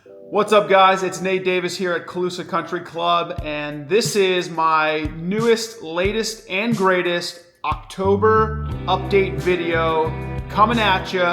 What's up, guys? It's Nate Davis here at Calusa Country Club, and this is my newest, latest, and greatest October update video coming at you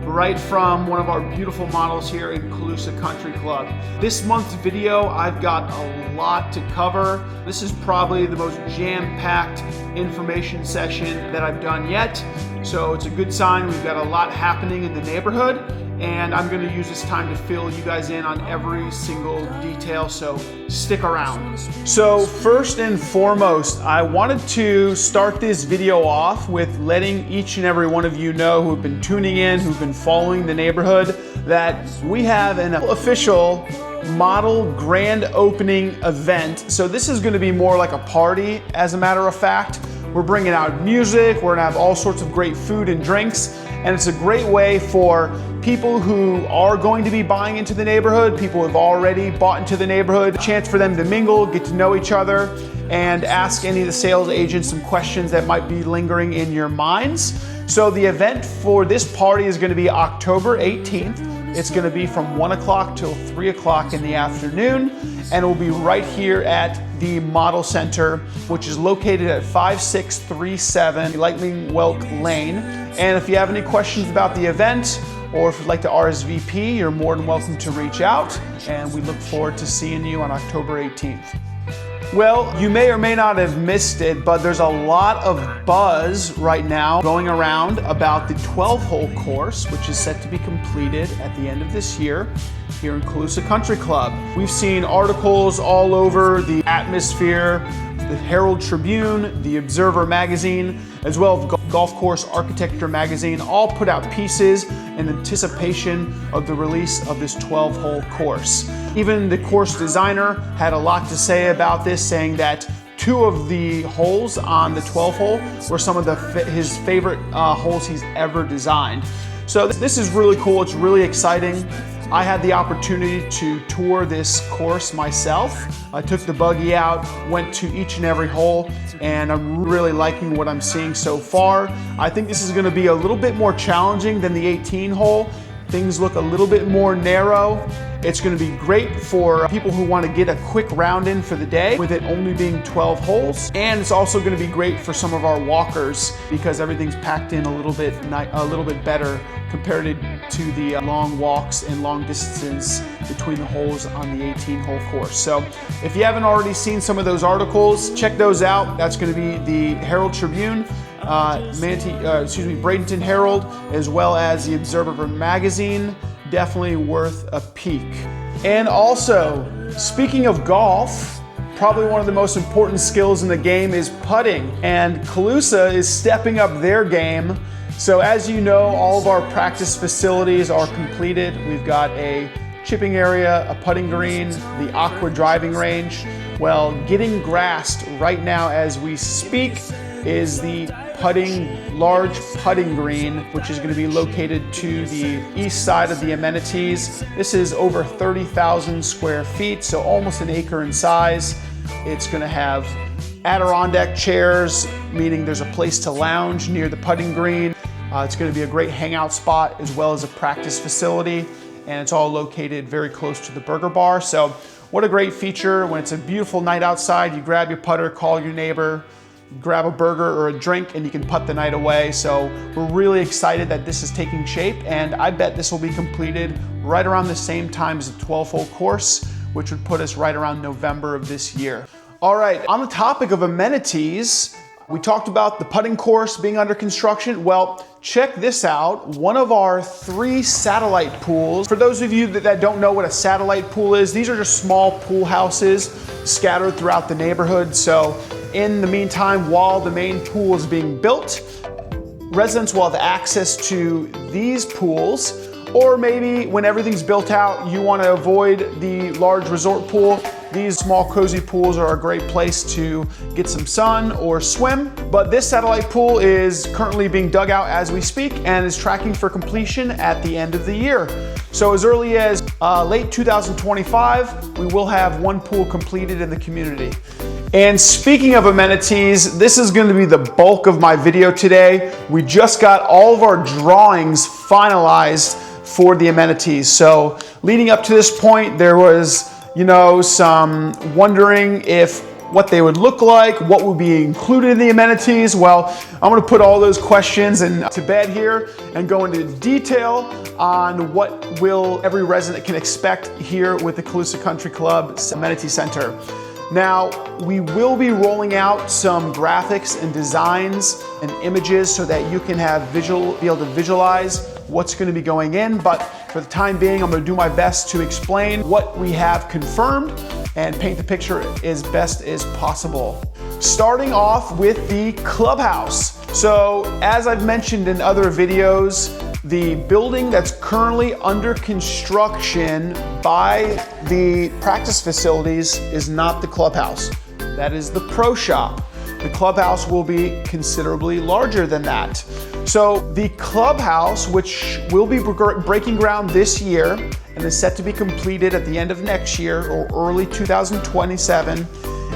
right from one of our beautiful models here in Calusa Country Club. This month's video, I've got a lot to cover. This is probably the most jam-packed information session that I've done yet, so it's a good sign. We've got a lot happening in the neighborhood, and I'm going to use this time to fill you guys in on every single detail, so stick around. So first and foremost, I wanted to start this video off with letting each and every one of you know who've been tuning in, who've been following the neighborhood, that we have an official model grand opening event. So this is going to be more like a party, as a matter of fact. We're bringing out music, we're gonna have all sorts of great food and drinks, and it's a great way for people who are going to be buying into the neighborhood, people who have already bought into the neighborhood, a chance for them to mingle, get to know each other, and ask any of the sales agents some questions that might be lingering in your minds. So the event for this party is gonna be October 18th. It's gonna be from 1 o'clock till 3 o'clock in the afternoon, and it will be right here at the Model Center, which is located at 5637 Lightning Welk Lane. And if you have any questions about the event, or if you'd like to RSVP, you're more than welcome to reach out, and we look forward to seeing you on October 18th. Well, you may or may not have missed it, but there's a lot of buzz right now going around about the 12-hole course, which is set to be completed at the end of this year here in Calusa Country Club. We've seen articles all over the Atmosphere, the Herald Tribune, the Observer magazine, as well as Golf Course Architecture magazine, all put out pieces in anticipation of the release of this 12-hole course. Even the course designer had a lot to say about this, saying that 2 of the holes on the 12-hole were some of his favorite holes he's ever designed. So this is really cool, it's really exciting. I had the opportunity to tour this course myself. I took the buggy out, went to each and every hole, and I'm really liking what I'm seeing so far. I think this is gonna be a little bit more challenging than the 18 hole. Things look a little bit more narrow. It's gonna be great for people who wanna get a quick round in for the day, with it only being 12 holes. And it's also gonna be great for some of our walkers, because everything's packed in a little bit better compared to the long walks and long distances between the holes on the 18-hole course. So if you haven't already seen some of those articles, check those out. That's gonna be the Herald Tribune, Bradenton Herald, as well as the Observer magazine. Definitely worth a peek. And also, speaking of golf, probably one of the most important skills in the game is putting, and Calusa is stepping up their game. So as you know, all of our practice facilities are completed. We've got a chipping area, a putting green, the aqua driving range. Well, getting grassed right now as we speak is the large putting green, which is going to be located to the east side of the amenities. This is over 30,000 square feet, so almost an acre in size. It's going to have Adirondack chairs, meaning there's a place to lounge near the putting green. It's going to be a great hangout spot as well as a practice facility, and it's all located very close to the burger bar. So what a great feature. When it's a beautiful night outside, you grab your putter, call your neighbor, grab a burger or a drink, and you can putt the night away. So we're really excited that this is taking shape, and I bet this will be completed right around the same time as the 12-hole course, which would put us right around November of this year. All right, on the topic of amenities, we talked about the putting course being under construction. Well, check this out. One of our 3 satellite pools. For those of you that don't know what a satellite pool is, these are just small pool houses scattered throughout the neighborhood. So in the meantime, while the main pool is being built, residents will have access to these pools. Or maybe when everything's built out, you want to avoid the large resort pool. These small cozy pools are a great place to get some sun or swim. But this satellite pool is currently being dug out as we speak and is tracking for completion at the end of the year. So as early as late 2025, we will have 1 pool completed in the community. And speaking of amenities, this is going to be the bulk of my video today. We just got all of our drawings finalized for the amenities. So leading up to this point, there was, some wondering if what they would look like, what would be included in the amenities. Well, I'm gonna put all those questions to bed here and go into detail on what will every resident can expect here with the Calusa Country Club Amenity Center. Now, we will be rolling out some graphics and designs and images so that you can be able to visualize what's going to be going in. But for the time being, I'm going to do my best to explain what we have confirmed and paint the picture as best as possible. Starting off with the clubhouse. So as I've mentioned in other videos, the building that's currently under construction by the practice facilities is not the clubhouse. That is the pro shop. The clubhouse will be considerably larger than that. So the clubhouse, which will be breaking ground this year and is set to be completed at the end of next year or early 2027,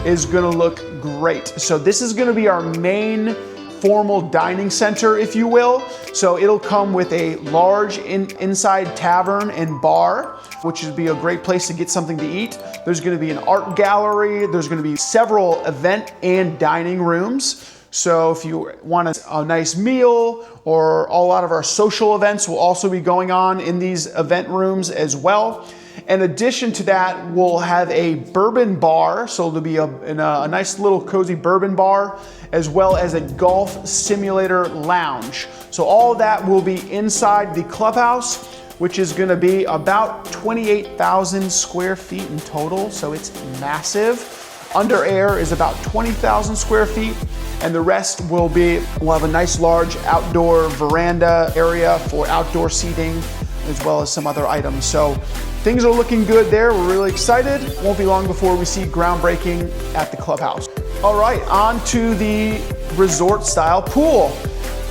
is gonna look great. So this is gonna be our main formal dining center, if you will. So it'll come with a large inside tavern and bar, which would be a great place to get something to eat. There's gonna be an art gallery. There's gonna be several event and dining rooms. So if you want a nice meal, or a lot of our social events will also be going on in these event rooms as well. In addition to that, we'll have a bourbon bar. So there'll be a nice little cozy bourbon bar, as well as a golf simulator lounge. So all of that will be inside the clubhouse, which is gonna be about 28,000 square feet in total. So it's massive. Under air is about 20,000 square feet. And the rest we'll have a nice large outdoor veranda area for outdoor seating, as well as some other items. So things are looking good there. We're really excited. Won't be long before we see groundbreaking at the clubhouse. All right, on to the resort style pool.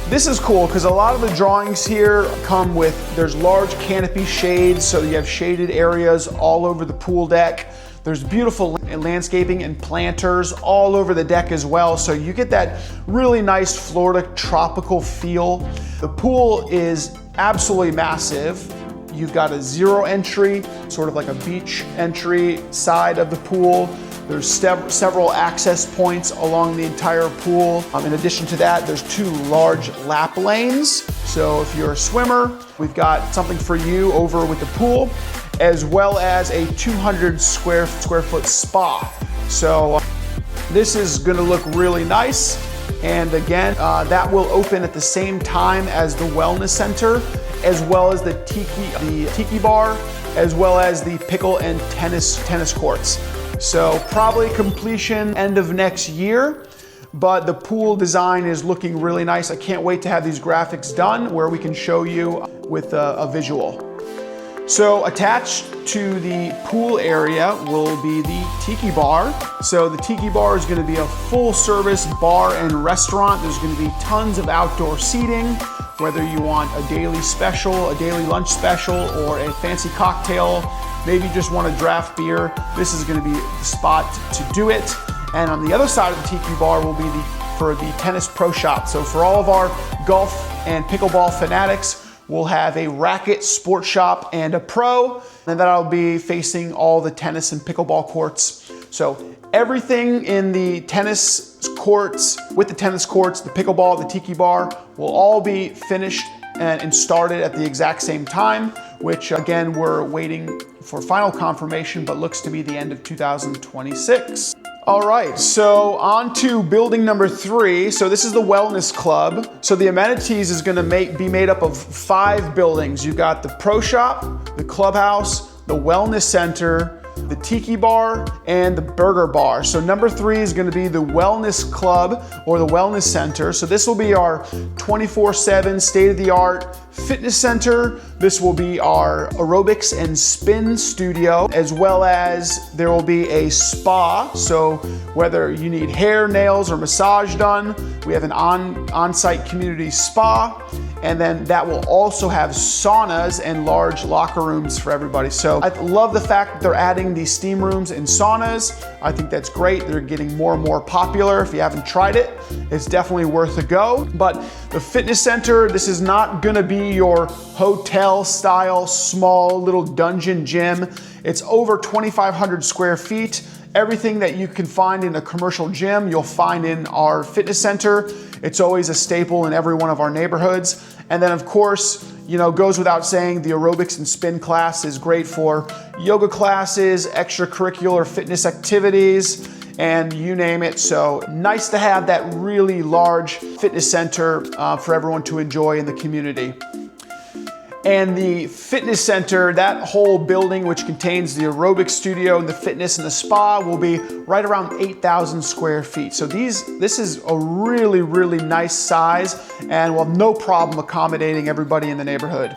This is cool because a lot of the drawings here come with, there's large canopy shades, so you have shaded areas all over the pool deck. There's beautiful landscaping and planters all over the deck as well. So you get that really nice Florida tropical feel. The pool is absolutely massive. You've got a zero entry, sort of like a beach entry side of the pool. There's several access points along the entire pool. In addition to that, there's 2 large lap lanes. So if you're a swimmer, we've got something for you over with the pool, as well as a 200 square foot spa. So this is gonna look really nice. And again, that will open at the same time as the wellness center, as well as the Tiki bar, as well as the pickle and tennis courts. So probably completion end of next year, but the pool design is looking really nice. I can't wait to have these graphics done where we can show you with a visual. So attached to the pool area will be the Tiki bar. So the Tiki bar is gonna be a full service bar and restaurant. There's gonna be tons of outdoor seating, whether you want a daily special, a daily lunch special, or a fancy cocktail, maybe you just want a draft beer. This is gonna be the spot to do it. And on the other side of the Tiki bar will be for the tennis pro shop. So for all of our golf and pickleball fanatics, we'll have a racket, sport shop, and a pro, and that'll be facing all the tennis and pickleball courts. So everything in the tennis courts, with the tennis courts, the pickleball, the Tiki bar, will all be finished and started at the exact same time, which again, we're waiting for final confirmation, but looks to be the end of 2026. All right, so on to building number 3. So this is the wellness club. So the amenities is gonna be made up of 5 buildings. You've got the pro shop, the clubhouse, the wellness center, the Tiki bar, and the burger bar. So number 3 is gonna be the wellness club or the wellness center. So this will be our 24/7 state-of-the-art fitness center. This will be our aerobics and spin studio, as well as there will be a spa. So whether you need hair, nails, or massage done, we have an on-site community spa. And then that will also have saunas and large locker rooms for everybody. So I love the fact that they're adding these steam rooms and saunas. I think that's great. They're getting more and more popular. If you haven't tried it, it's definitely worth a go. But the fitness center, this is not gonna be your hotel style, small little dungeon gym. It's over 2,500 square feet. Everything that you can find in a commercial gym, you'll find in our fitness center. It's always a staple in every one of our neighborhoods. And then of course, goes without saying, the aerobics and spin class is great for yoga classes, extracurricular fitness activities, and you name it. So nice to have that really large fitness center for everyone to enjoy in the community. And the fitness center, that whole building, which contains the aerobic studio and the fitness and the spa, will be right around 8,000 square feet. So this is a really, really nice size, and will have no problem accommodating everybody in the neighborhood.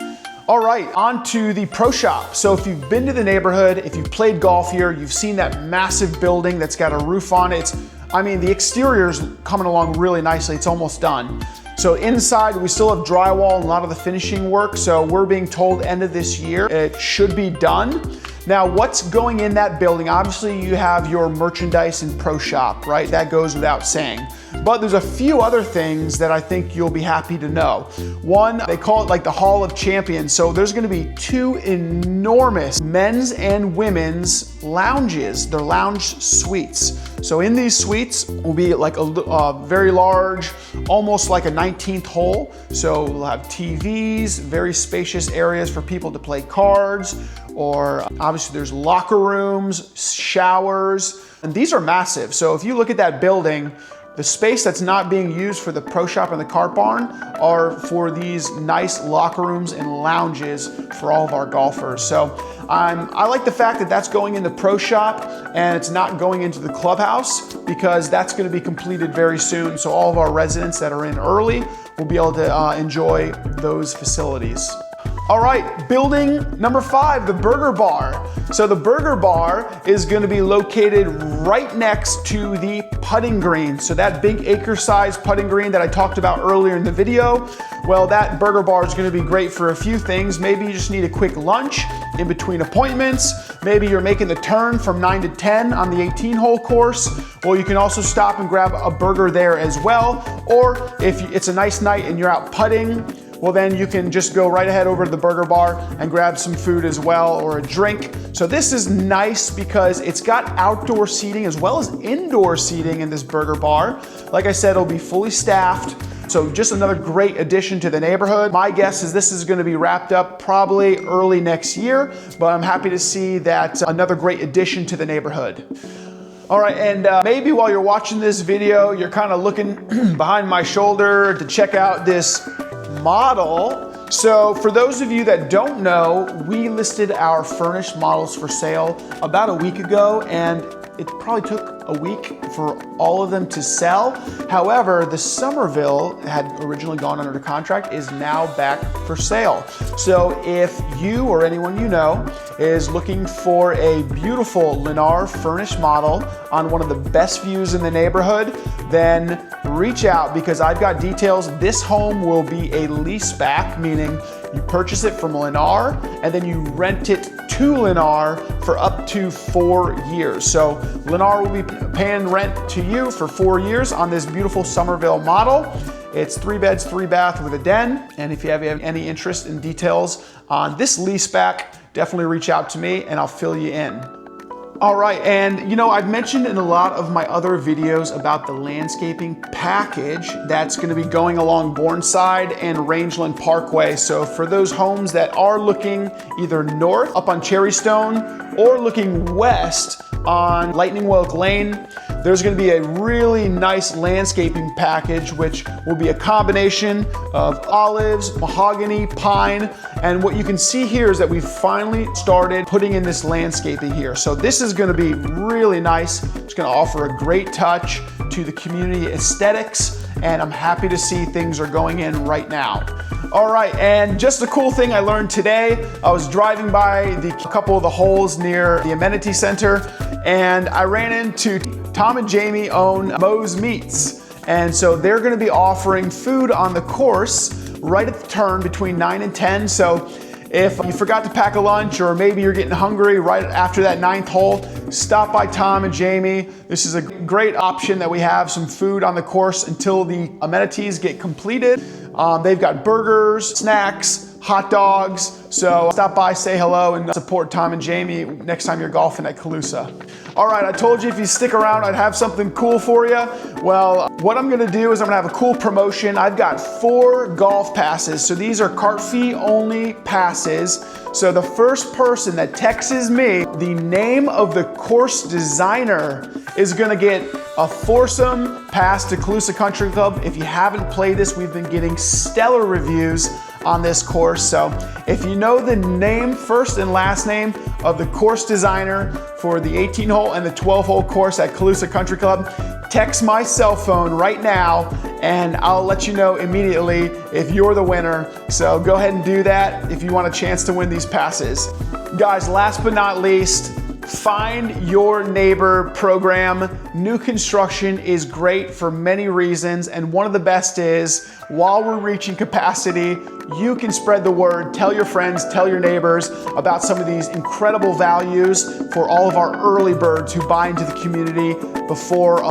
All right, on to the pro shop. So if you've been to the neighborhood, if you've played golf here, you've seen that massive building that's got a roof on it. The exterior's coming along really nicely. It's almost done. So inside, we still have drywall and a lot of the finishing work. So we're being told end of this year, it should be done. Now, what's going in that building? Obviously, you have your merchandise and pro shop, right? That goes without saying. But there's a few other things that I think you'll be happy to know. One, they call it like the Hall of Champions. So there's gonna be 2 enormous men's and women's lounges. They're lounge suites. So in these suites will be like a very large, almost like a 19th hole. So we'll have TVs, very spacious areas for people to play cards, or obviously there's locker rooms, showers, and these are massive. So if you look at that building, the space that's not being used for the pro shop and the cart barn are for these nice locker rooms and lounges for all of our golfers. So I like the fact that that's going in the pro shop and it's not going into the clubhouse, because that's going to be completed very soon. So all of our residents that are in early will be able to enjoy those facilities. All right, building number 5, the burger bar. So the burger bar is gonna be located right next to the putting green. So that big acre-sized putting green that I talked about earlier in the video, well, that burger bar is gonna be great for a few things. Maybe you just need a quick lunch in between appointments. Maybe you're making the turn from 9 to 10 on the 18-hole course. Well, you can also stop and grab a burger there as well. Or if it's a nice night and you're out putting, well, then you can just go right ahead over to the burger bar and grab some food as well, or a drink. So this is nice because it's got outdoor seating as well as indoor seating in this burger bar. Like I said, it'll be fully staffed. So just another great addition to the neighborhood. My guess is this is going to be wrapped up probably early next year, but I'm happy to see that another great addition to the neighborhood. All right, and maybe while you're watching this video, you're kind of looking behind my shoulder to check out this model. So for those of you that don't know, we listed our furnished models for sale about a week ago, and it probably took a week for all of them to sell. However, the Somerville had originally gone under contract, is now back for sale. So if you or anyone you know is looking for a beautiful Lennar furnished model on one of the best views in the neighborhood, then reach out, because I've got details. This home will be a lease back, meaning you purchase it from Lennar and then you rent it to Lennar for up to 4 years. So Lennar will be paying rent to you for 4 years on this beautiful Somerville model. It's 3 beds, 3 bath with a den. And if you have any interest in details on this lease back, definitely reach out to me and I'll fill you in. All right, and I've mentioned in a lot of my other videos about the landscaping package that's gonna be going along Bourneside and Rangeland Parkway. So for those homes that are looking either north up on Cherrystone or looking west on Lightning Welk Lane, there's gonna be a really nice landscaping package, which will be a combination of olives, mahogany, pine, and what you can see here is that we finally started putting in this landscaping here. So this is gonna be really nice. It's gonna offer a great touch to the community aesthetics, and I'm happy to see things are going in right now. All right, and just a cool thing I learned today, I was driving by a couple of the holes near the amenity center, and I ran into Tom and Jamie own Moe's Meats. And so they're gonna be offering food on the course right at the turn between 9 and 10. So if you forgot to pack a lunch, or maybe you're getting hungry right after that 9th hole, stop by Tom and Jamie. This is a great option that we have some food on the course until the amenities get completed. They've got burgers, snacks, hot dogs. So stop by, say hello, and support Tom and Jamie next time you're golfing at Calusa. All right, I told you if you stick around, I'd have something cool for you. Well, what I'm gonna do is I'm gonna have a cool promotion. I've got 4 golf passes. So these are cart fee only passes. So the first person that texts me the name of the course designer is gonna get a foursome pass to Calusa Country Club. If you haven't played this, we've been getting stellar reviews on this course. So if you know the name, first and last name of the course designer for the 18-hole and the 12-hole course at Calusa Country Club, text my cell phone right now and I'll let you know immediately if you're the winner. So go ahead and do that if you want a chance to win these passes. Guys, last but not least, Find Your Neighbor program. New construction is great for many reasons, and one of the best is while we're reaching capacity, you can spread the word, tell your friends, tell your neighbors about some of these incredible values for all of our early birds who buy into the community before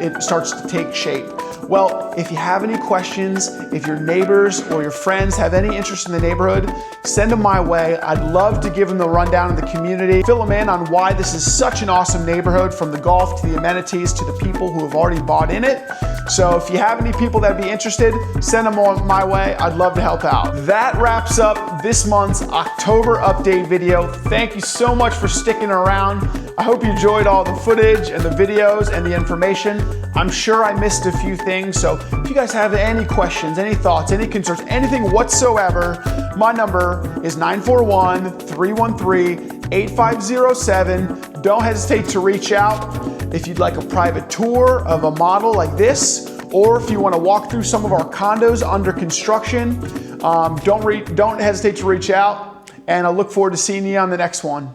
it starts to take shape. Well, if you have any questions, if your neighbors or your friends have any interest in the neighborhood, send them my way. I'd love to give them the rundown of the community, fill them in on why this is such an awesome neighborhood, from the golf to the amenities to the people who have already bought in it. So if you have any people that'd be interested, send them on my way. I'd love to help out. That wraps up this month's October update video. Thank you so much for sticking around. I hope you enjoyed all the footage and the videos and the information. I'm sure I missed a few things, so if you guys have any questions, any thoughts, any concerns, anything whatsoever, my number is 941-313-8507. Don't hesitate to reach out if you'd like a private tour of a model like this, or if you want to walk through some of our condos under construction. Don't hesitate to reach out, and I look forward to seeing you on the next one.